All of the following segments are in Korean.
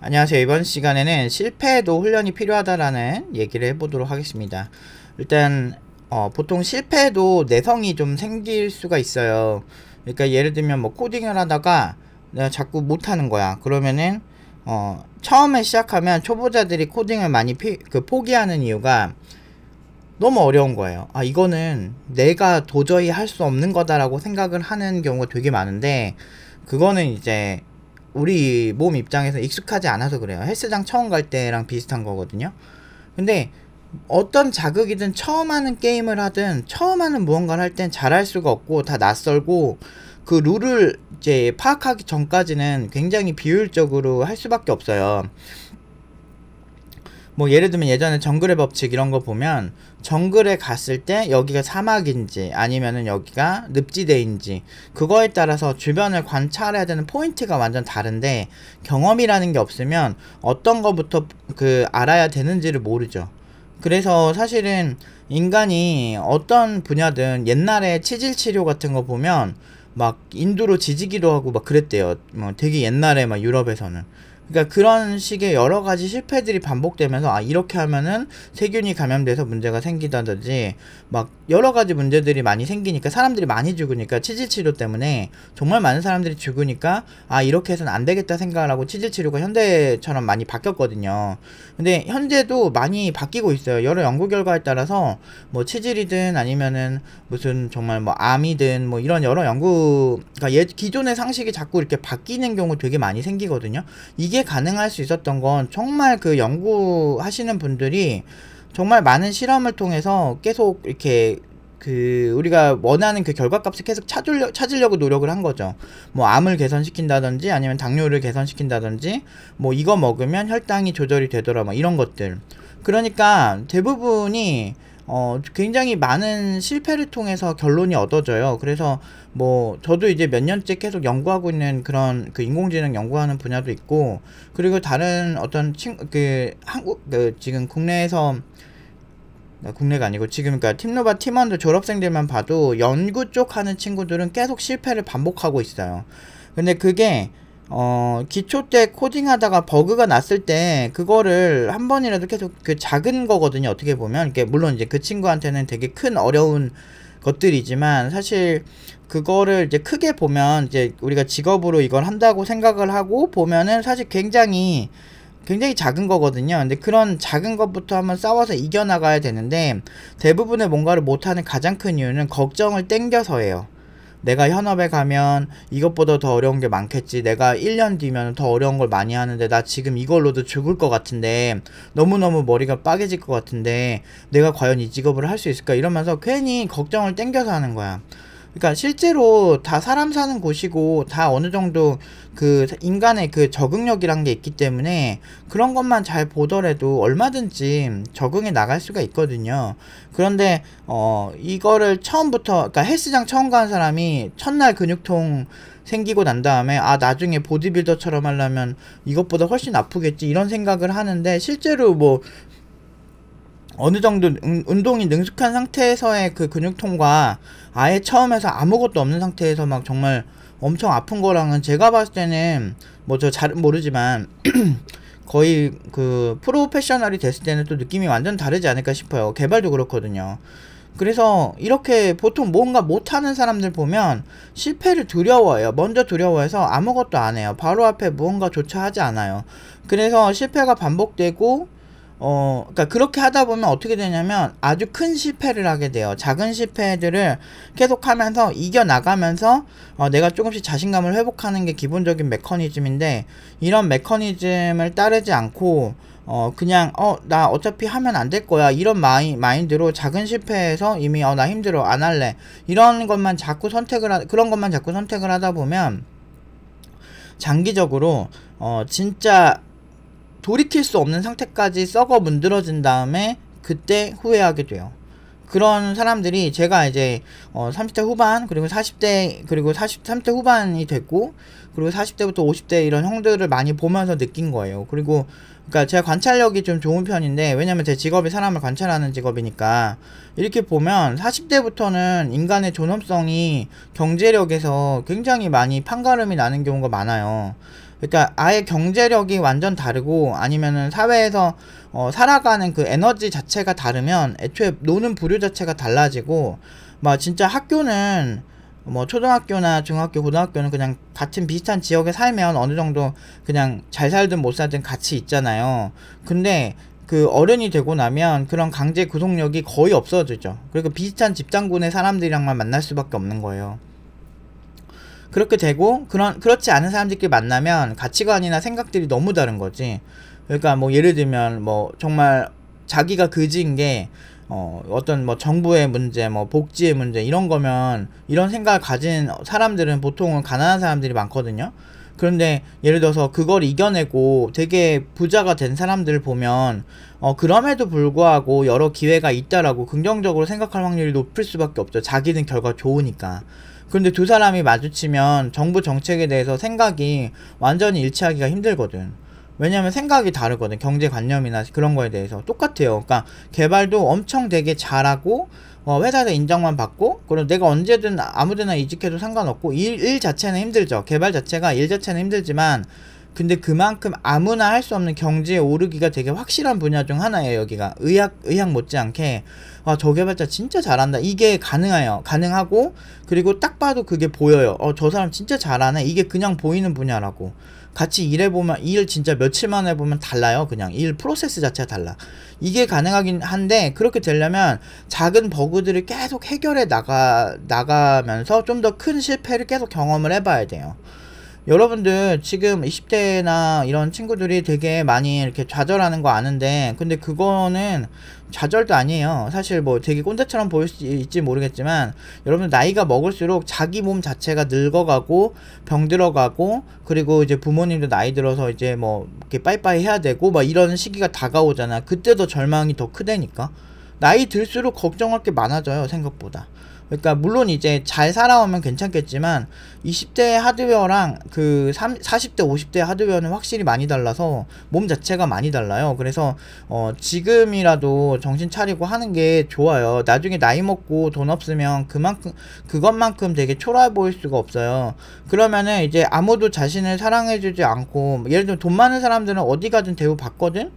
안녕하세요. 이번 시간에는 실패에도 훈련이 필요하다라는 얘기를 해보도록 하겠습니다. 일단 보통 실패에도 내성이 좀 생길 수가 있어요. 그러니까 예를 들면 뭐 코딩을 하다가 내가 자꾸 못하는 거야. 그러면은 처음에 시작하면 초보자들이 코딩을 많이 포기하는 이유가 너무 어려운 거예요. 이거는 내가 도저히 할 수 없는 거다라고 생각을 하는 경우가 되게 많은데, 그거는 이제 우리 몸 입장에서 익숙하지 않아서 그래요. 헬스장 처음 갈 때랑 비슷한 거거든요. 근데 어떤 자극이든 처음 하는 게임을 하든 처음 하는 무언가를 할 땐 잘할 수가 없고 다 낯설고, 그 룰을 이제 파악하기 전까지는 굉장히 비효율적으로 할 수밖에 없어요. 뭐 예를 들면 예전에 정글의 법칙 이런 거 보면, 정글에 갔을 때 여기가 사막인지 아니면은 여기가 늪지대인지 그거에 따라서 주변을 관찰해야 되는 포인트가 완전 다른데, 경험이라는 게 없으면 어떤 거부터 알아야 되는지를 모르죠. 그래서 사실은 인간이 어떤 분야든 옛날에 치질 치료 같은 거 보면 막 인두로 지지기도 하고 막 그랬대요. 뭐 되게 옛날에 막 유럽에서는. 그러니까 그런 식의 여러 가지 실패들이 반복되면서 이렇게 하면은 세균이 감염돼서 문제가 생기다든지 막 여러 가지 문제들이 많이 생기니까, 사람들이 많이 죽으니까, 치질 치료 때문에 정말 많은 사람들이 죽으니까 이렇게 해서는 안 되겠다 생각을 하고 치질 치료가 현대처럼 많이 바뀌었거든요. 근데 현재도 많이 바뀌고 있어요. 여러 연구 결과에 따라서 뭐 치질이든 아니면은 무슨 정말 뭐 암이든 뭐 이런 여러 연구, 그러니까 기존의 상식이 자꾸 이렇게 바뀌는 경우 되게 많이 생기거든요. 이게 가능할 수 있었던 건 정말 그 연구하시는 분들이 정말 많은 실험을 통해서 계속 이렇게 우리가 원하는 그 결과값을 계속 찾으려고 노력을 한 거죠. 뭐 암을 개선시킨다든지 아니면 당뇨를 개선시킨다든지 뭐 이거 먹으면 혈당이 조절이 되더라 뭐 이런 것들. 그러니까 대부분이 굉장히 많은 실패를 통해서 결론이 얻어져요. 그래서 뭐 저도 이제 몇 년째 계속 연구하고 있는 그런 인공지능 연구하는 분야도 있고, 그리고 다른 어떤 지금 국내가 아니고 지금 그러니까 팀노바 팀원들 졸업생들만 봐도 연구 쪽 하는 친구들은 계속 실패를 반복하고 있어요. 근데 그게 기초 때 코딩하다가 버그가 났을 때 그거를 한 번이라도 계속 작은 거거든요. 어떻게 보면 이게 물론 이제 그 친구한테는 되게 큰 어려운 것들이지만, 사실 그거를 이제 크게 보면 이제 우리가 직업으로 이걸 한다고 생각을 하고 보면은 사실 굉장히 작은 거거든요. 근데 그런 작은 것부터 한번 싸워서 이겨나가야 되는데, 대부분의 뭔가를 못하는 가장 큰 이유는 걱정을 땡겨서예요. 내가 현업에 가면 이것보다 더 어려운 게 많겠지, 내가 1년 뒤면 더 어려운 걸 많이 하는데 나 지금 이걸로도 죽을 것 같은데, 너무너무 머리가 빠개질 것 같은데 내가 과연 이 직업을 할 수 있을까, 이러면서 괜히 걱정을 땡겨서 하는 거야. 그러니까 실제로 다 사람 사는 곳이고 다 어느 정도 인간의 적응력이란 게 있기 때문에 그런 것만 잘 보더라도 얼마든지 적응해 나갈 수가 있거든요. 그런데 이거를 처음부터, 그러니까 헬스장 처음 가는 사람이 첫날 근육통 생기고 난 다음에 나중에 보디빌더처럼 하려면 이것보다 훨씬 아프겠지 이런 생각을 하는데, 실제로 뭐 어느 정도 운동이 능숙한 상태에서의 그 근육통과 아예 처음에서 아무것도 없는 상태에서 막 정말 엄청 아픈 거랑은, 제가 봤을 때는 뭐 저 잘 모르지만 거의 프로페셔널이 됐을 때는 또 느낌이 완전 다르지 않을까 싶어요. 개발도 그렇거든요. 그래서 이렇게 보통 뭔가 못하는 사람들 보면 실패를 두려워해요. 먼저 두려워해서 아무것도 안 해요. 바로 앞에 무언가조차 하지 않아요. 그래서 실패가 반복되고, 그러니까 그렇게 하다 보면 어떻게 되냐면 아주 큰 실패를 하게 돼요. 작은 실패들을 계속 하면서 이겨나가면서 내가 조금씩 자신감을 회복하는 게 기본적인 메커니즘인데, 이런 메커니즘을 따르지 않고 그냥 나 어차피 하면 안 될 거야 이런 마인드로 작은 실패에서 이미 나 힘들어 안 할래 이런 것만 자꾸 그런 것만 자꾸 선택을 하다 보면 장기적으로 진짜 돌이킬 수 없는 상태까지 썩어 문드러진 다음에 그때 후회하게 돼요. 그런 사람들이 제가 이제 30대 후반 그리고 40대 그리고 30대 후반이 됐고, 그리고 40대부터 50대 이런 형들을 많이 보면서 느낀 거예요. 그리고 그러니까 제가 관찰력이 좀 좋은 편인데, 왜냐면 제 직업이 사람을 관찰하는 직업이니까, 이렇게 보면 40대부터는 인간의 존엄성이 경제력에서 굉장히 많이 판가름이 나는 경우가 많아요. 그러니까 아예 경제력이 완전 다르고 아니면은 사회에서 살아가는 그 에너지 자체가 다르면 애초에 노는 부류 자체가 달라지고 막 진짜 학교는 뭐 초등학교나 중학교, 고등학교는 그냥 같은 비슷한 지역에 살면 어느 정도 그냥 잘 살든 못 살든 같이 있잖아요. 근데 그 어른이 되고 나면 그런 강제 구속력이 거의 없어지죠. 그리고 비슷한 집단군의 사람들이랑만 만날 수밖에 없는 거예요. 그렇게 되고 그렇지 않은 사람들끼리 만나면 가치관이나 생각들이 너무 다른 거지. 그러니까 뭐 예를 들면 뭐 정말 자기가 그지인 게 어떤 뭐 정부의 문제, 뭐 복지의 문제 이런 거면 이런 생각을 가진 사람들은 보통은 가난한 사람들이 많거든요. 그런데 예를 들어서 그걸 이겨내고 되게 부자가 된 사람들을 보면 그럼에도 불구하고 여러 기회가 있다라고 긍정적으로 생각할 확률이 높을 수밖에 없죠. 자기는 결과 좋으니까. 그런데 두 사람이 마주치면 정부 정책에 대해서 생각이 완전히 일치하기가 힘들거든. 왜냐면 생각이 다르거든. 경제관념이나 그런 거에 대해서 똑같아요. 그러니까 개발도 엄청 되게 잘하고 회사에서 인정만 받고 그리고 내가 언제든 아무데나 이직해도 상관없고 일 자체는 힘들죠. 개발 자체가 일 자체는 힘들지만 근데 그만큼 아무나 할 수 없는 경지에 오르기가 되게 확실한 분야 중 하나예요. 여기가 의학 못지않게 저 개발자 진짜 잘한다 이게 가능하고 그리고 딱 봐도 그게 보여요. 저 사람 진짜 잘하네 이게 그냥 보이는 분야라고. 같이 일해보면 일 진짜 며칠만 해보면 달라요. 그냥 일 프로세스 자체가 달라. 이게 가능하긴 한데 그렇게 되려면 작은 버그들을 계속 해결해 나가면서 좀 더 큰 실패를 계속 경험을 해봐야 돼요. 여러분들 지금 20대나 이런 친구들이 되게 많이 이렇게 좌절하는 거 아는데 근데 그거는 좌절도 아니에요. 사실 뭐 되게 꼰대처럼 보일 수 있지 모르겠지만 여러분 나이가 먹을수록 자기 몸 자체가 늙어가고 병들어가고 그리고 이제 부모님도 나이 들어서 이제 뭐 이렇게 빠이빠이 해야 되고 막 이런 시기가 다가오잖아. 그때 더 절망이 더 크다니까. 나이 들수록 걱정할 게 많아져요 생각보다. 그러니까 물론 이제 잘 살아오면 괜찮겠지만 20대 하드웨어랑 그 40대 50대 하드웨어는 확실히 많이 달라서 몸 자체가 많이 달라요. 그래서 지금이라도 정신 차리고 하는 게 좋아요. 나중에 나이 먹고 돈 없으면 그것만큼 되게 초라해 보일 수가 없어요. 그러면은 이제 아무도 자신을 사랑해주지 않고 예를 들면 돈 많은 사람들은 어디 가든 대우 받거든.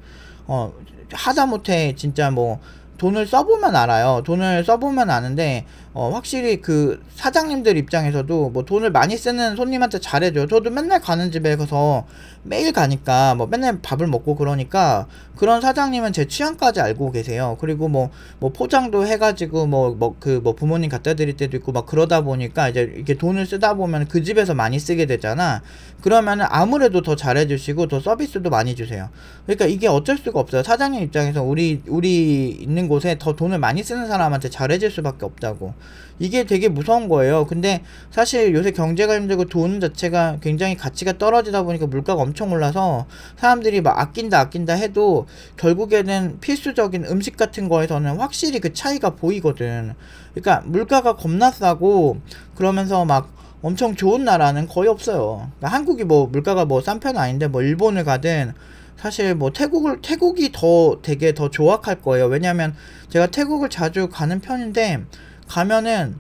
하다못해 진짜 뭐 돈을 써보면 알아요. 돈을 써보면 아는데 확실히 그 사장님들 입장에서도 뭐 돈을 많이 쓰는 손님한테 잘해줘요. 저도 맨날 가는 집에 가서 매일 가니까 뭐 맨날 밥을 먹고 그러니까 그런 사장님은 제 취향까지 알고 계세요. 그리고 뭐 포장도 해가지고 뭐 부모님 갖다 드릴 때도 있고 막 그러다 보니까 이제 이렇게 돈을 쓰다 보면 그 집에서 많이 쓰게 되잖아. 그러면은 아무래도 더 잘해주시고 더 서비스도 많이 주세요. 그러니까 이게 어쩔 수가 없어요. 사장님 입장에서 우리 있는 곳에 더 돈을 많이 쓰는 사람한테 잘해줄 수밖에 없다고. 이게 되게 무서운 거예요. 근데 사실 요새 경제가 힘들고 돈 자체가 굉장히 가치가 떨어지다 보니까 물가가 엄청 올라서 사람들이 막 아낀다 해도 결국에는 필수적인 음식 같은 거에서는 확실히 그 차이가 보이거든. 그러니까 물가가 겁나 싸고 그러면서 막 엄청 좋은 나라는 거의 없어요. 그러니까 한국이 뭐 물가가 뭐 싼 편은 아닌데 뭐 일본을 가든 사실 뭐 태국이 되게 더 조악할 거예요. 왜냐면 제가 태국을 자주 가는 편인데 가면은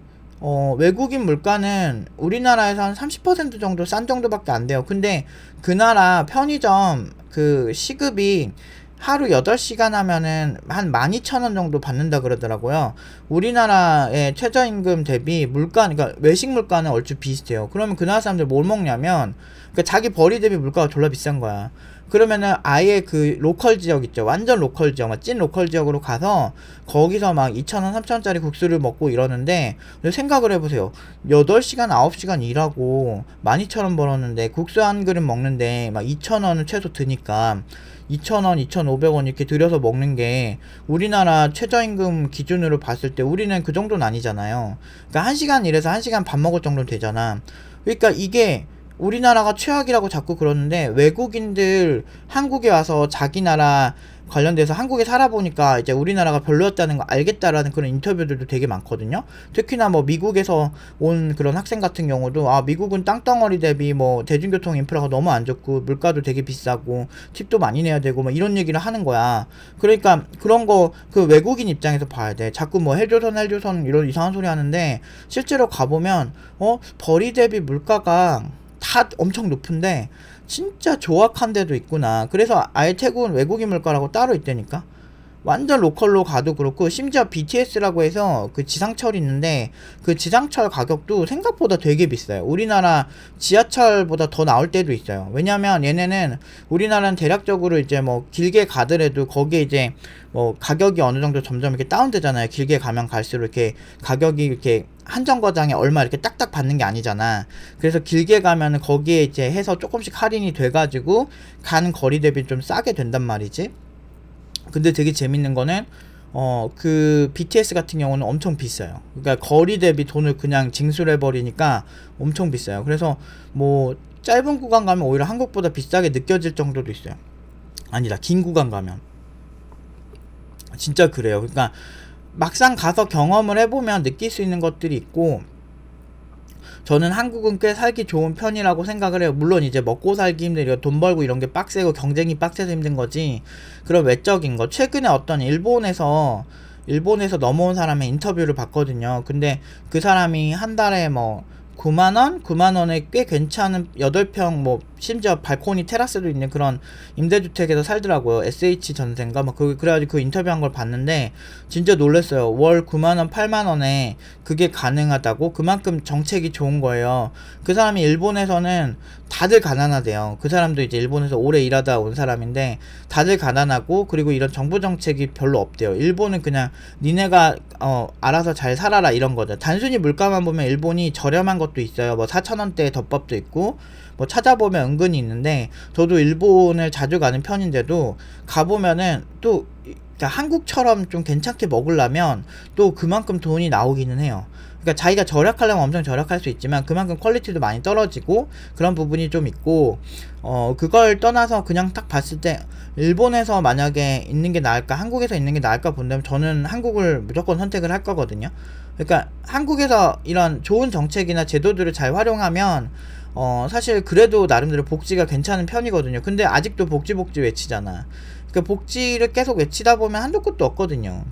외국인 물가는 우리나라에서 한 30% 정도 싼 정도밖에 안 돼요. 근데 그 나라 편의점 그 시급이 하루 8시간 하면은 한 12,000원 정도 받는다 그러더라고요. 우리나라의 최저임금 대비 그러니까 외식 물가는 얼추 비슷해요. 그러면 그 나라 사람들 뭘 먹냐면 그러니까 자기 벌이 대비 물가가 졸라 비싼 거야. 그러면은 아예 그 로컬 지역 있죠. 완전 로컬 지역, 찐 로컬 지역으로 가서 거기서 막 2,000원, 3,000원짜리 국수를 먹고 이러는데 생각을 해보세요. 8시간, 9시간 일하고 12,000원 벌었는데 국수 한 그릇 먹는데 막 2,000원은 최소 드니까 2,000원, 2,500원 이렇게 들여서 먹는 게 우리나라 최저임금 기준으로 봤을 때 우리는 그 정도는 아니잖아요. 그러니까 1시간 일해서 1시간 밥 먹을 정도는 되잖아. 그러니까 이게 우리나라가 최악이라고 자꾸 그러는데 외국인들 한국에 와서 자기 나라 관련돼서 한국에 살아보니까 이제 우리나라가 별로였다는 거 알겠다라는 그런 인터뷰들도 되게 많거든요. 특히나 뭐 미국에서 온 그런 학생 같은 경우도 미국은 땅덩어리 대비 뭐 대중교통 인프라가 너무 안 좋고 물가도 되게 비싸고 팁도 많이 내야 되고 막 이런 얘기를 하는 거야. 그러니까 그런 거 그 외국인 입장에서 봐야 돼. 자꾸 뭐 헬조선 이런 이상한 소리 하는데 실제로 가보면 벌이 대비 물가가 다 엄청 높은데 진짜 조악한 데도 있구나. 그래서 아예 태국은 외국인 물가라고 따로 있다니까. 완전 로컬로 가도 그렇고, 심지어 BTS라고 해서 그 지상철이 있는데 그 지상철 가격도 생각보다 되게 비싸요. 우리나라 지하철보다 더 나올 때도 있어요. 왜냐면 얘네는, 우리나라는 대략적으로 이제 뭐 길게 가더라도 거기에 이제 뭐 가격이 어느 정도 점점 이렇게 다운되잖아요. 길게 가면 갈수록 이렇게 가격이 이렇게 한 정거장에 얼마 이렇게 딱딱 받는 게 아니잖아. 그래서 길게 가면은 거기에 이제 해서 조금씩 할인이 돼가지고 가는 거리 대비 좀 싸게 된단 말이지. 근데 되게 재밌는 거는 그 BTS 같은 경우는 엄청 비싸요. 그러니까 거리 대비 돈을 그냥 징수해 버리니까 엄청 비싸요. 그래서 뭐 짧은 구간 가면 오히려 한국보다 비싸게 느껴질 정도도 있어요. 아니다, 긴 구간 가면 진짜 그래요. 그러니까 막상 가서 경험을 해보면 느낄 수 있는 것들이 있고, 저는 한국은 꽤 살기 좋은 편이라고 생각을 해요. 물론 이제 먹고 살기 힘들고 돈 벌고 이런 게 빡세고 경쟁이 빡세서 힘든 거지, 그런 외적인 거. 최근에 어떤 일본에서 넘어온 사람의 인터뷰를 봤거든요. 근데 그 사람이 한 달에 뭐 9만원? 9만원에 꽤 괜찮은 8평, 뭐 심지어 발코니 테라스도 있는 그런 임대주택에서 살더라고요. SH 전세인가? 막 그래가지고 그 인터뷰한 걸 봤는데 진짜 놀랐어요. 월 9만원, 8만원에 그게 가능하다고? 그만큼 정책이 좋은 거예요. 그 사람이 일본에서는 다들 가난하대요. 그 사람도 이제 일본에서 오래 일하다 온 사람인데 다들 가난하고, 그리고 이런 정부 정책이 별로 없대요. 일본은 그냥 니네가 알아서 잘 살아라 이런 거죠. 단순히 물가만 보면 일본이 저렴한 것도 있어요. 뭐 4,000원대 덮밥도 있고 뭐 찾아보면 은근히 있는데, 저도 일본을 자주 가는 편인데도 가보면은 또 그러니까 한국처럼 좀 괜찮게 먹으려면 또 그만큼 돈이 나오기는 해요. 그러니까 자기가 절약하려면 엄청 절약할 수 있지만 그만큼 퀄리티도 많이 떨어지고 그런 부분이 좀 있고, 그걸 떠나서 그냥 딱 봤을 때 일본에서 만약에 있는 게 나을까 한국에서 있는 게 나을까 본다면 저는 한국을 무조건 선택을 할 거거든요. 그러니까 한국에서 이런 좋은 정책이나 제도들을 잘 활용하면 사실 그래도 나름대로 복지가 괜찮은 편이거든요. 근데 아직도 복지 외치잖아. 그 복지를 계속 외치다 보면 한도 끝도 없거든요.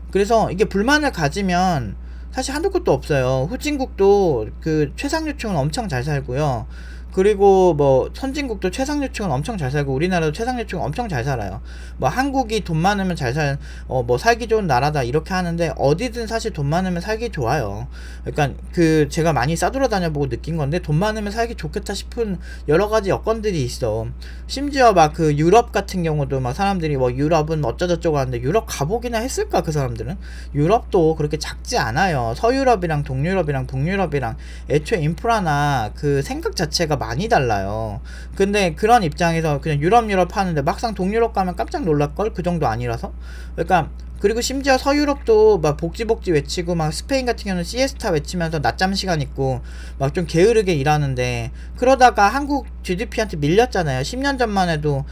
그래서 이게 불만을 가지면 사실 한도 끝도 없어요. 후진국도 그 최상류층은 엄청 잘 살고요. 그리고 뭐 선진국도 최상류층은 엄청 잘 살고 우리나라도 최상류층은 엄청 잘 살아요. 뭐 한국이 돈 많으면 뭐 살기 좋은 나라다 이렇게 하는데 어디든 사실 돈 많으면 살기 좋아요. 그러니까 그 제가 많이 싸돌아다녀 보고 느낀 건데, 돈 많으면 살기 좋겠다 싶은 여러 가지 여건들이 있어. 심지어 막 그 유럽 같은 경우도 막 사람들이 뭐 유럽은 뭐 어쩌저쩌고 하는데, 유럽 가보기나 했을까? 그 사람들은 유럽도 그렇게 작지 않아요. 서유럽이랑 동유럽이랑 북유럽이랑 애초에 인프라나 그 생각 자체가 많이 달라요. 근데 그런 입장에서 그냥 유럽 하는데 막상 동유럽 가면 깜짝 놀랄걸? 그 정도 아니라서. 그러니까 그리고 심지어 서유럽도 막 복지 외치고, 막 스페인 같은 경우는 시에스타 외치면서 낮잠 시간 있고 막 좀 게으르게 일하는데, 그러다가 한국 GDP한테 밀렸잖아요. 10년 전만 해도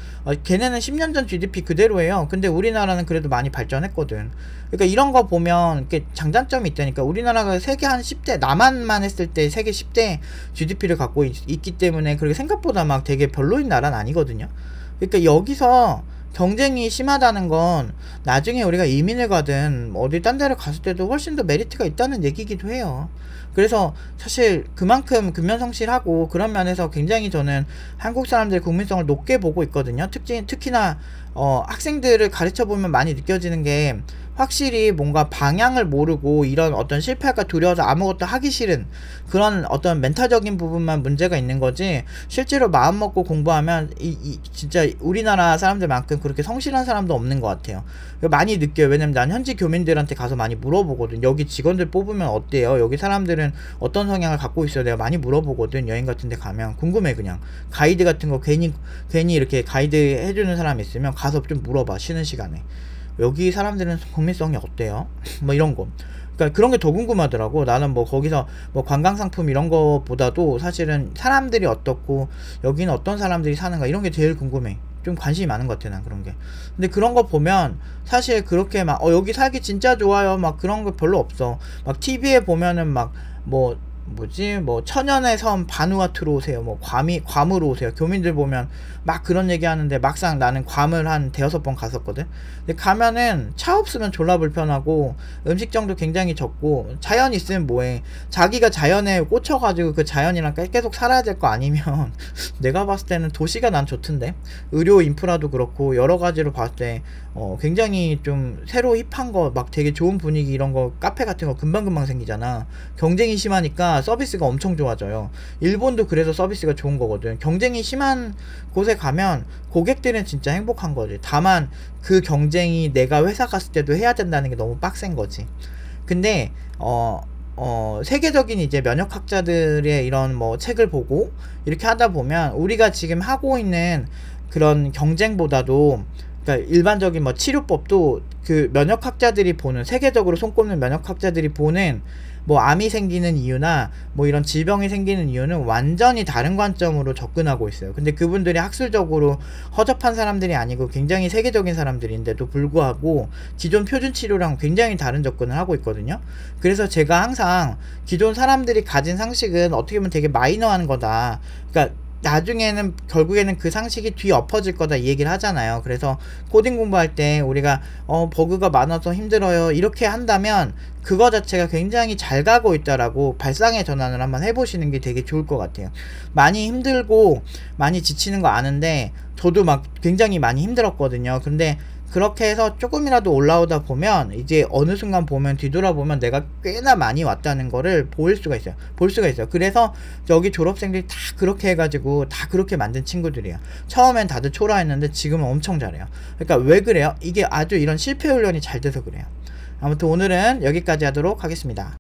걔네는 10년 전 GDP 그대로예요. 근데 우리나라는 그래도 많이 발전했거든. 그러니까 이런 거 보면 이렇게 장단점이 있다니까. 우리나라가 세계 한 10대, 남한만 했을 때 세계 10대 GDP를 갖고 있기 때문에, 그리고 생각보다 막 되게 별로인 나라는 아니거든요. 그러니까 여기서 경쟁이 심하다는 건 나중에 우리가 이민을 가든 어디 딴 데를 갔을 때도 훨씬 더 메리트가 있다는 얘기기도 해요. 그래서 사실 그만큼 근면성실하고 그런 면에서 굉장히 저는 한국 사람들의 국민성을 높게 보고 있거든요. 특히나 학생들을 가르쳐보면 많이 느껴지는 게, 확실히 뭔가 방향을 모르고 이런 어떤 실패할까 두려워서 아무것도 하기 싫은 그런 어떤 멘탈적인 부분만 문제가 있는 거지, 실제로 마음 먹고 공부하면 진짜 우리나라 사람들만큼 그렇게 성실한 사람도 없는 것 같아요. 많이 느껴요. 왜냐면 난 현지 교민들한테 가서 많이 물어보거든. 여기 직원들 뽑으면 어때요? 여기 사람들은 어떤 성향을 갖고 있어요? 내가 많이 물어보거든. 여행 같은 데 가면 궁금해. 그냥 가이드 같은 거 괜히 이렇게 가이드 해주는 사람 있으면 가서 좀 물어봐. 쉬는 시간에 여기 사람들은 국민성이 어때요? 뭐 이런 거. 그러니까 그런 게 더 궁금하더라고. 나는 뭐 거기서 뭐 관광상품 이런 거보다도 사실은 사람들이 어떻고 여기는 어떤 사람들이 사는가 이런 게 제일 궁금해. 좀 관심이 많은 것 같아, 난 그런 게. 근데 그런 거 보면 사실 그렇게 막 여기 살기 진짜 좋아요 막 그런 거 별로 없어. 막 TV에 보면은 막 뭐지 뭐 천연의 섬 바누아투로 오세요, 뭐 괌으로 오세요. 교민들 보면 막 그런 얘기 하는데 막상 나는 괌을 한 대여섯 번 갔었거든. 근데 가면은 차 없으면 졸라 불편하고 음식점도 굉장히 적고, 자연 있으면 뭐해, 자기가 자연에 꽂혀가지고 그 자연이랑 계속 살아야 될 거 아니면 내가 봤을 때는 도시가 난 좋던데. 의료 인프라도 그렇고 여러 가지로 봤을 때 굉장히 좀 새로 힙한 거, 막 되게 좋은 분위기 이런 거, 카페 같은 거 금방금방 생기잖아. 경쟁이 심하니까 서비스가 엄청 좋아져요. 일본도 그래서 서비스가 좋은 거거든. 경쟁이 심한 곳에 가면 고객들은 진짜 행복한 거지. 다만 그 경쟁이 내가 회사 갔을 때도 해야 된다는 게 너무 빡센 거지. 근데 세계적인 이제 면역학자들의 이런 뭐 책을 보고 이렇게 하다 보면 우리가 지금 하고 있는 그런 경쟁보다도, 그러니까 일반적인 뭐 치료법도 그 면역학자들이 보는, 세계적으로 손꼽는 면역학자들이 보는 뭐 암이 생기는 이유나 뭐 이런 질병이 생기는 이유는 완전히 다른 관점으로 접근하고 있어요. 근데 그분들이 학술적으로 허접한 사람들이 아니고 굉장히 세계적인 사람들인데도 불구하고 기존 표준 치료랑 굉장히 다른 접근을 하고 있거든요. 그래서 제가 항상 기존 사람들이 가진 상식은 어떻게 보면 되게 마이너한 거다, 그러니까 나중에는 결국에는 그 상식이 뒤엎어질 거다, 이 얘기를 하잖아요. 그래서 코딩 공부할 때 우리가 버그가 많아서 힘들어요 이렇게 한다면 그거 자체가 굉장히 잘 가고 있다라고 발상의 전환을 한번 해보시는 게 되게 좋을 것 같아요. 많이 힘들고 많이 지치는 거 아는데 저도 막 굉장히 많이 힘들었거든요. 근데 그렇게 해서 조금이라도 올라오다 보면 이제 어느 순간 보면, 뒤돌아보면 내가 꽤나 많이 왔다는 거를 볼 수가 있어요. 그래서 여기 졸업생들이 다 그렇게 해가지고 다 그렇게 만든 친구들이에요. 처음엔 다들 초라했는데 지금은 엄청 잘해요. 그러니까 왜 그래요? 이게 아주 이런 실패 훈련이 잘 돼서 그래요. 아무튼 오늘은 여기까지 하도록 하겠습니다.